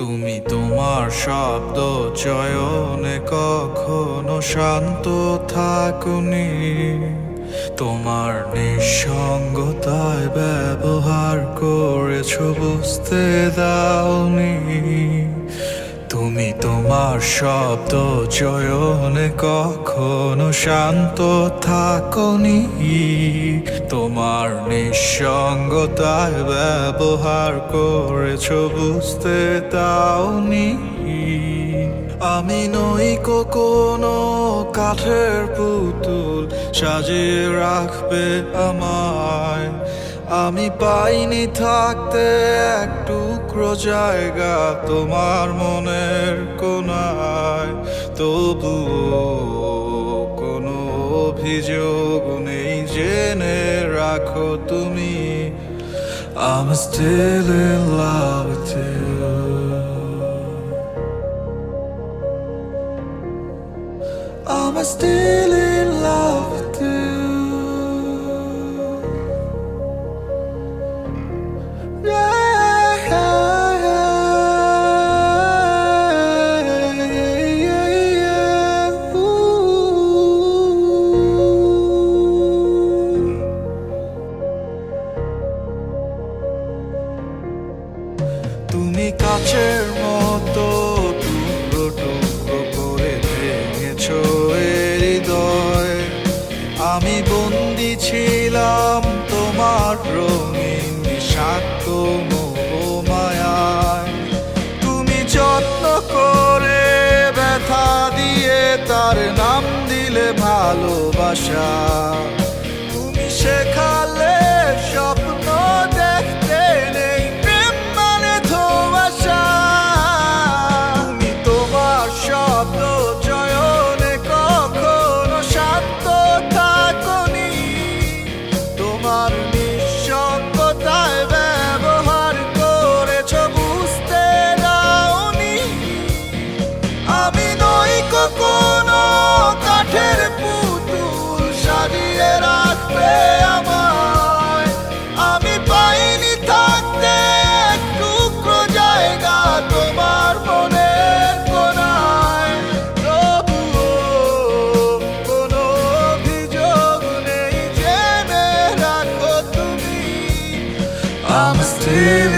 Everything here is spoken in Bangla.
তুমি তোমার শব্দ চয়নে কখনো শান্ত থাকুনি। তোমার নিঃসঙ্গতায় ব্যবহার করেছ বুঝতে দাওনি। তুমি তোমার শব্দ চয়নে কখনো শান্ত থাকনি। তোমার নিঃসঙ্গতায় ব্যবহার করেছ বুঝতে দাওনি। আমি নই কোনো কাঠের পুতুল সাজিয়ে রাখবে আমায়। আমি পাইনি থাকতে এক টুকরো জায়গা তোমার মনের কোনায়। তবুও কোনো অভিযোগ নেই জেনে রাখো তুমি, I'm still in love with you. I'm still in love with you. তুমি কাচের মতো টুকরো টুকরো করে ভেঙেছো হৃদয়। আমি বন্দি ছিলাম তোমার রঙিন বিষাক্ত মোহমায়ায়। তুমি যত্ন করে ব্যথা দিয়ে তার নাম দিলে ভালোবাসা। তুমি শেখালে স্বপ্ন দেখতে নেই প্রেম মানে ধোঁয়াশা। তুমি তোমার শব্দ চয়নে কখনো শান্ত থাকনি। তোমার নিঃসঙ্গতায় ব্যবহার করেছ বুঝতে দাওনি। আমি নই কোনো কাঠের পুতুল সাজিয়ে রাখবে আমায়। আমি পাইনি থাকতে এক টুকরো জায়গা তোমার মনের কোনায়। তবুও কোনো অভিযোগ নেই জেনে রাখো তুমি, I'm still